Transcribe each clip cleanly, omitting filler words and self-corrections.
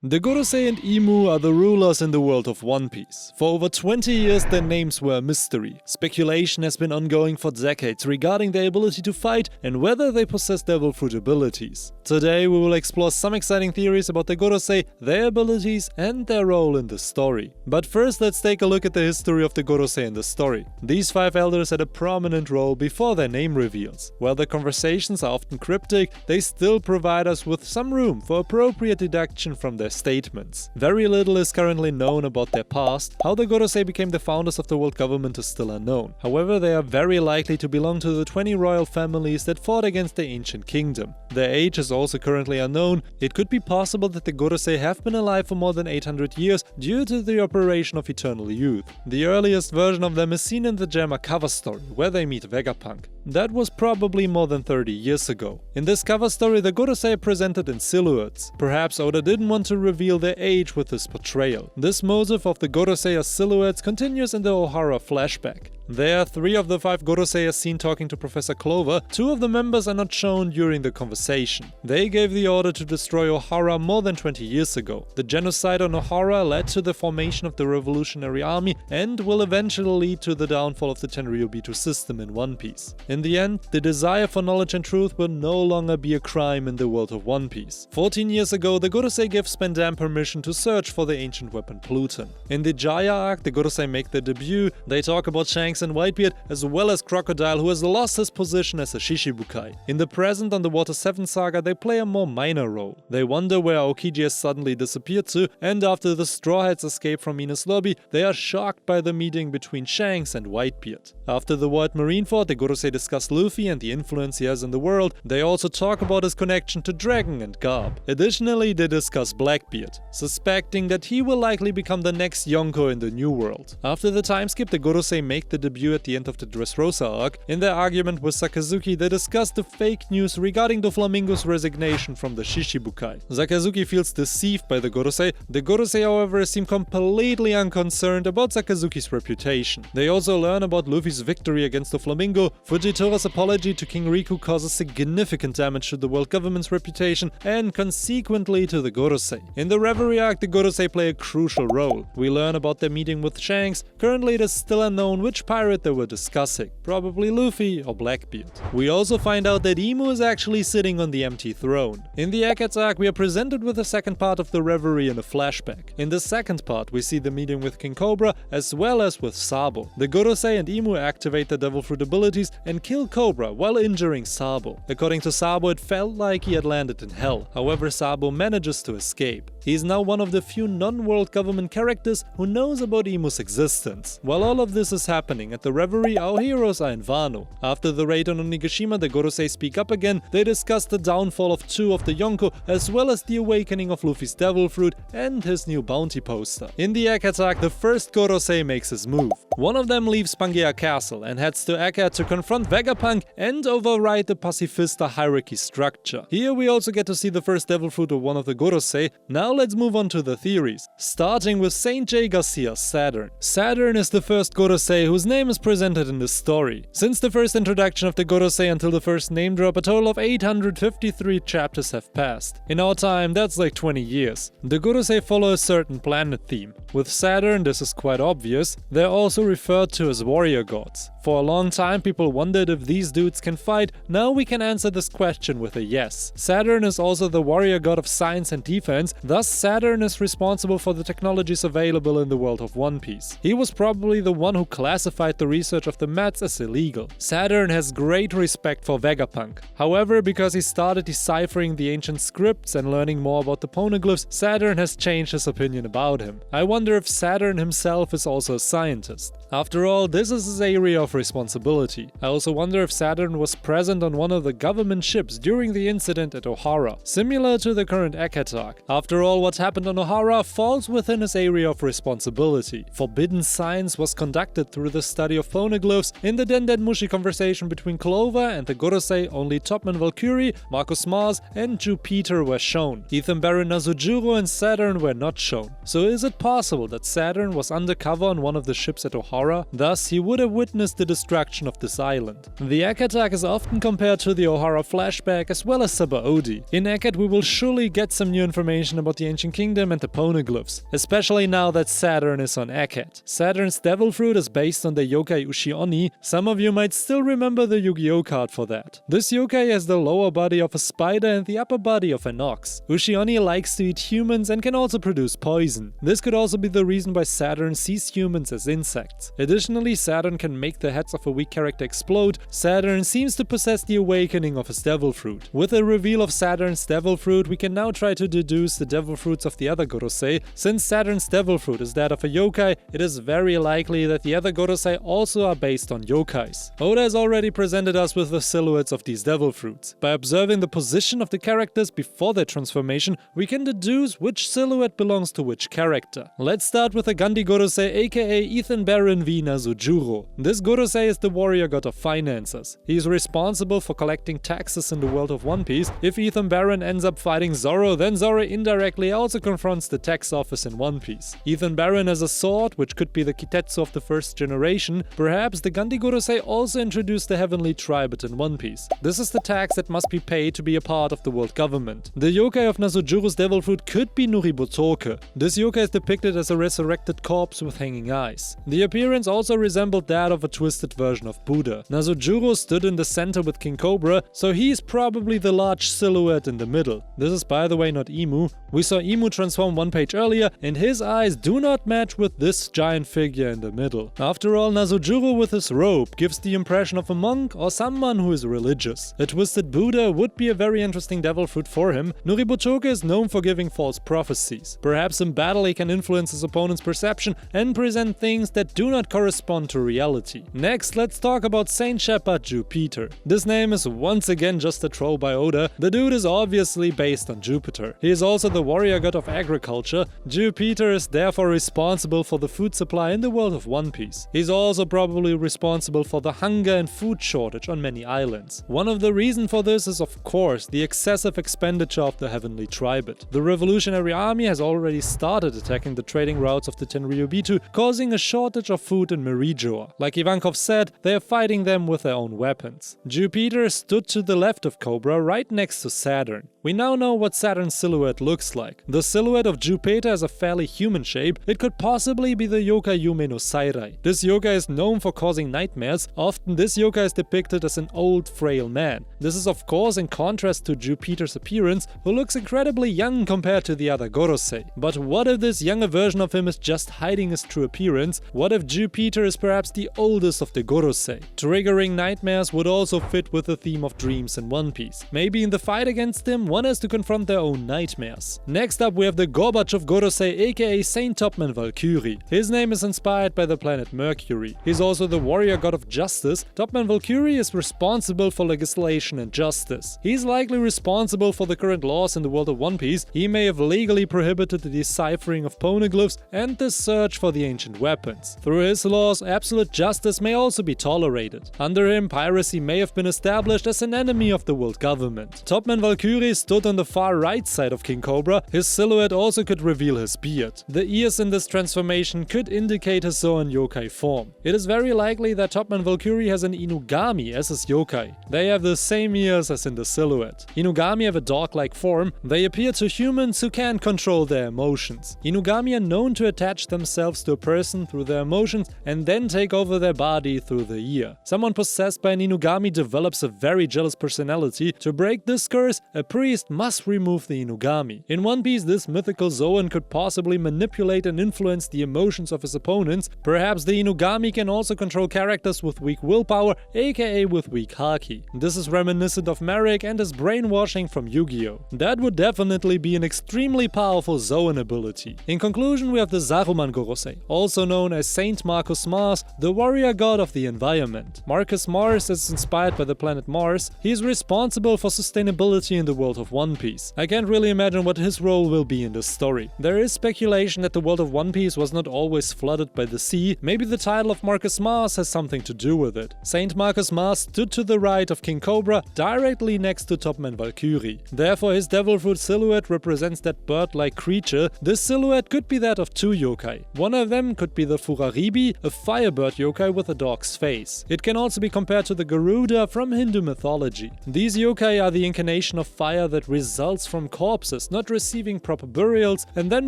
The Gorosei and Emu are the rulers in the world of One Piece. For over 20 years their names were a mystery. Speculation has been ongoing for decades regarding their ability to fight and whether they possess devil fruit abilities. Today we will explore some exciting theories about the Gorosei, their abilities and their role in the story. But first let's take a look at the history of the Gorosei in the story. These 5 elders had a prominent role before their name reveals. While their conversations are often cryptic, they still provide us with some room for appropriate deduction from their statements. Very little is currently known about their past. How the Gorosei became the founders of the world government is still unknown. However, they are very likely to belong to the 20 royal families that fought against the ancient kingdom. Their age is also currently unknown. It could be possible that the Gorosei have been alive for more than 800 years due to the operation of eternal youth. The earliest version of them is seen in the Germa cover story, where they meet Vegapunk. That was probably more than 30 years ago. In this cover story, the Gorosei are presented in silhouettes. Perhaps Oda didn't want to reveal their age with this portrayal. This motive of the Gorosei as silhouettes continues in the Ohara flashback. There, 3 of the 5 Gorosei are seen talking to Professor Clover. 2 of the members are not shown during the conversation. They gave the order to destroy Ohara more than 20 years ago. The genocide on Ohara led to the formation of the Revolutionary Army and will eventually lead to the downfall of the Tenryubitu system in One Piece. In the end, the desire for knowledge and truth will no longer be a crime in the world of One Piece. 14 years ago, the Gorosei gave Spandam permission to search for the ancient weapon Pluton. In the Jaya arc, the Gorosei make their debut. They talk about Shanks and Whitebeard, as well as Crocodile, who has lost his position as a Shichibukai. In the present Underwater 7 saga, they play a more minor role. They wonder where Aokiji has suddenly disappeared to, and after the Straw Hats escape from Mina's lobby, they are shocked by the meeting between Shanks and Whitebeard. After the World Marineford, the Gorosei discuss Luffy and the influence he has in the world. They also talk about his connection to Dragon and Garp. Additionally, they discuss Blackbeard, suspecting that he will likely become the next Yonko in the New World. After the time skip, the Gorosei make the debut at the end of the Dressrosa arc. In their argument with Sakazuki, they discuss the fake news regarding Doflamingo's resignation from the Shichibukai. Sakazuki feels deceived by the Gorosei. The Gorosei, however, seem completely unconcerned about Sakazuki's reputation. They also learn about Luffy's victory against Doflamingo. Fujitora's apology to King Riku causes significant damage to the world government's reputation and consequently to the Gorosei. In the Reverie arc, the Gorosei play a crucial role. We learn about their meeting with Shanks. Currently, it is still unknown which pirate they were discussing, probably Luffy or Blackbeard. We also find out that Emu is actually sitting on the empty throne. In the Eckheads arc, we are presented with the second part of the Reverie in a flashback. In the second part, we see the meeting with King Cobra as well as with Sabo. The Gorosei and Emu activate their devil fruit abilities and kill Cobra while injuring Sabo. According to Sabo, it felt like he had landed in hell. However, Sabo manages to escape. He is now one of the few non-world government characters who knows about Emu's existence. While all of this is happening at the Reverie, our heroes are in Wano. After the raid on Onigashima, the Gorosei speak up again. They discuss the downfall of 2 of the Yonko, as well as the awakening of Luffy's devil fruit and his new bounty poster. In the Eckhead arc, the first Gorosei makes his move. One of them leaves Pangea Castle and heads to Eckhead to confront Vegapunk and override the pacifista hierarchy structure. Here we also get to see the first devil fruit of one of the Gorosei. Now let's move on to the theories, starting with Saint J. Garcia's Saturn. Saturn is the first Gorosei whose name is presented in this story. Since the first introduction of the Gorosei until the first name drop, a total of 853 chapters have passed. In our time, that's like 20 years. The Gorosei follow a certain planet theme. With Saturn, this is quite obvious. They're also referred to as warrior gods. For a long time, people wondered if these dudes can fight. Now we can answer this question with a yes. Saturn is also the warrior god of science and defense, thus Saturn is responsible for the technologies available in the world of One Piece. He was probably the one who classified the research of the Mats as illegal. Saturn has great respect for Vegapunk. However, because he started deciphering the ancient scripts and learning more about the poneglyphs, Saturn has changed his opinion about him. I wonder if Saturn himself is also a scientist. After all, this is his area of responsibility. I also wonder if Saturn was present on one of the government ships during the incident at Ohara, similar to the current Eckhead arc. After all, what happened on Ohara falls within his area of responsibility. Forbidden science was conducted through the study of poneglyphs. In the Denden Mushi conversation between Clover and the Gorosei, only Topman Valkyrie, Marcus Mars and Jupiter were shown. Ethan Baron Nazujuro and Saturn were not shown. So is it possible that Saturn was undercover on one of the ships at Ohara? Thus, he would have witnessed the destruction of this island. The Egg attack is often compared to the Ohara flashback as well as Sabaody. In Egg we will surely get some new information about the ancient kingdom and the poneglyphs, especially now that Saturn is on Egg. Saturn's devil fruit is based on the yokai Ushi Oni. Some of you might still remember the Yu-Gi-Oh card for that. This yokai has the lower body of a spider and the upper body of an ox. Ushi Oni likes to eat humans and can also produce poison. This could also be the reason why Saturn sees humans as insects. Additionally, Saturn can make the heads of a weak character explode. Saturn seems to possess the awakening of his devil fruit. With the reveal of Saturn's devil fruit, we can now try to deduce the devil fruits of the other Gorosei. Since Saturn's devil fruit is that of a yokai, it is very likely that the other Gorosei also are based on yokais. Oda has already presented us with the silhouettes of these devil fruits. By observing the position of the characters before their transformation, we can deduce which silhouette belongs to which character. Let's start with the Gandhi Gorosei, aka 𝙲𝚘𝚙𝚎 v Nazujuro. This Gorosei is the warrior god of finances. He is responsible for collecting taxes in the world of One Piece. If 𝙲𝚘𝚙 ends up fighting Zoro, then Zoro indirectly also confronts the tax office in One Piece. 𝙲𝚘𝚙 has a sword, which could be the Kitetsu of the first generation. Perhaps the Gandhi Gorosei also introduced the heavenly tribute in One Piece. This is the tax that must be paid to be a part of the world government. The yokai of Nazujuro's devil fruit could be Nuribotoke. This yokai is depicted as a resurrected corpse with hanging eyes. The appearance also resembled that of a twisted version of Buddha. Nazujuro stood in the center with King Cobra, so he is probably the large silhouette in the middle. This is by the way not Imu. We saw Imu transform one page earlier, and his eyes do not match with this giant figure in the middle. After all, Nazujuro with his robe gives the impression of a monk or someone who is religious. A twisted Buddha would be a very interesting devil fruit for him. Nuribotoke is known for giving false prophecies. Perhaps in battle he can influence his opponent's perception and present things that do not correspond to reality. Next, let's talk about Saint Shepherd Jupiter. This name is once again just a troll by Oda. The dude is obviously based on Jupiter. He is also the warrior god of agriculture. Jupiter is therefore responsible for the food supply in the world of One Piece. He's also probably responsible for the hunger and food shortage on many islands. One of the reasons for this is of course the excessive expenditure of the heavenly tribute. The revolutionary army has already started attacking the trading routes of the Tenryubitu, causing a shortage of food in Merijoa. Like Ivankov said, they are fighting them with their own weapons. Jupiter stood to the left of Cobra, right next to Saturn. We now know what Saturn's silhouette looks like. The silhouette of Jupiter has a fairly human shape. It could possibly be the yokai Yume no Sairai. This yokai is known for causing nightmares. Often this yokai is depicted as an old, frail man. This is of course in contrast to Jupiter's appearance, who looks incredibly young compared to the other Gorosei. But what if this younger version of him is just hiding his true appearance? What if Jupiter is perhaps the oldest of the Gorosei? Triggering nightmares would also fit with the theme of dreams in One Piece. Maybe in the fight against him, one has to confront their own nightmares. Next up we have the Gorbachev Gorosei, aka Saint Topman Valkyrie. His name is inspired by the planet Mercury. He's also the warrior god of justice. Topman Valkyrie is responsible for legislation and justice. He's likely responsible for the current laws in the world of One Piece. He may have legally prohibited the deciphering of poneglyphs and the search for the ancient weapons. Through his laws, absolute justice may also be tolerated. Under him, piracy may have been established as an enemy of the world government. Topman Valkyrie stood on the far right side of King Cobra. His silhouette also could reveal his beard. The ears in this transformation could indicate his Zoan yokai form. It is very likely that Topman Valkyrie has an Inugami as his yokai. They have the same ears as in the silhouette. Inugami have a dog-like form. They appear to humans who can't control their emotions. Inugami are known to attach themselves to a person through their emotions and then take over their body through the ear. Someone possessed by an Inugami develops a very jealous personality. To break this curse, a priest must remove the Inugami. In One Piece, this mythical Zoan could possibly manipulate and influence the emotions of his opponents. Perhaps the Inugami can also control characters with weak willpower, aka with weak haki. This is reminiscent of Merrick and his brainwashing from Yu-Gi-Oh! That would definitely be an extremely powerful Zoan ability. In conclusion, we have the Saruman Gorosei, also known as Saint Marcus Mars, the warrior god of the environment. Marcus Mars is inspired by the planet Mars. He is responsible for sustainability in the world of One Piece. I can't really imagine what his role will be in this story. There is speculation that the world of One Piece was not always flooded by the sea. Maybe the title of Marcus Mars has something to do with it. Saint Marcus Mars stood to the right of King Cobra, directly next to Topman Valkyrie. Therefore, his devil fruit silhouette represents that bird-like creature. This silhouette could be that of two yokai. One of them could be the Furaribi, a firebird yokai with with a dog's face. It can also be compared to the Garuda from Hindu mythology. These yokai are the incarnation of fire that results from corpses not receiving proper burials and then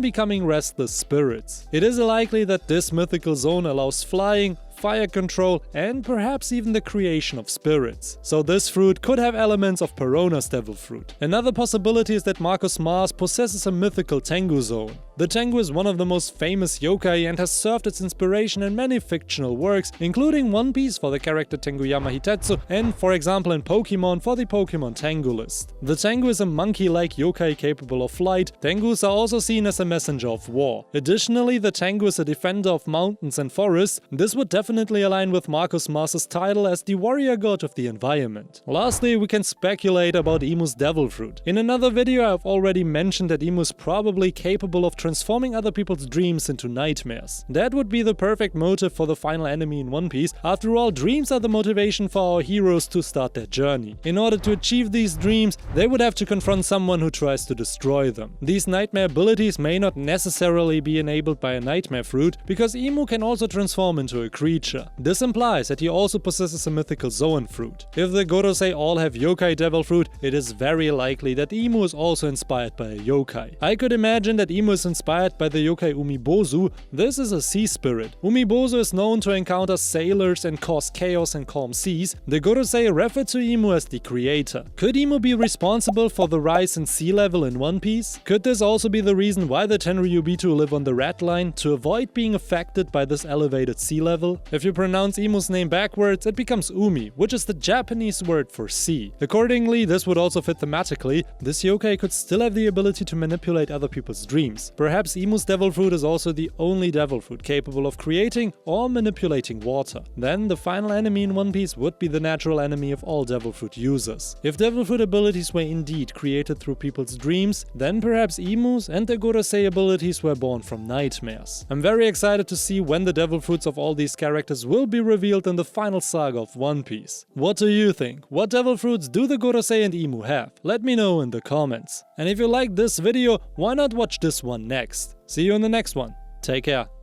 becoming restless spirits. It is likely that this mythical zone allows flying, fire control, and perhaps even the creation of spirits. So this fruit could have elements of Perona's devil fruit. Another possibility is that Marcus Mars possesses a mythical Tengu zone. The Tengu is one of the most famous yokai and has served its inspiration in many fictional works, including One Piece for the character Tenguyama Hitetsu and, for example, in Pokemon for the Pokemon Tengu list. The Tengu is a monkey-like yokai capable of flight. Tengus are also seen as a messenger of war. Additionally, the Tengu is a defender of mountains and forests. This would definitely align with Marcus Mars' title as the warrior god of the environment. Lastly, we can speculate about Imu's devil fruit. In another video, I've already mentioned that Imu is probably capable of transforming other people's dreams into nightmares. That would be the perfect motive for the final enemy in One Piece. After all, dreams are the motivation for our heroes to start their journey. In order to achieve these dreams, they would have to confront someone who tries to destroy them. These nightmare abilities may not necessarily be enabled by a nightmare fruit, because Imu can also transform into a creature. This implies that he also possesses a mythical Zoan fruit. If the Gorosei all have yokai devil fruit, it is very likely that Imu is also inspired by a yokai. I could imagine that Imu is inspired by the yokai Umibozu. This is a sea spirit. Umibozu is known to encounter sailors and cause chaos in calm seas. The Gorosei refer to Imu as the creator. Could Imu be responsible for the rise in sea level in One Piece? Could this also be the reason why the Tenryubitu live on the red line, to avoid being affected by this elevated sea level? If you pronounce Imu's name backwards, it becomes Umi, which is the Japanese word for sea. Accordingly, this would also fit thematically. This yokai could still have the ability to manipulate other people's dreams. Perhaps Imu's devil fruit is also the only devil fruit capable of creating or manipulating water. Then the final enemy in One Piece would be the natural enemy of all devil fruit users. If devil fruit abilities were indeed created through people's dreams, then perhaps Imu's and the Gorosei abilities were born from nightmares. I'm very excited to see when the devil fruits of all these characters will be revealed in the final saga of One Piece. What do you think? What devil fruits do the Gorosei and Imu have? Let me know in the comments. And if you liked this video, why not watch this one next? See you in the next one. Take care.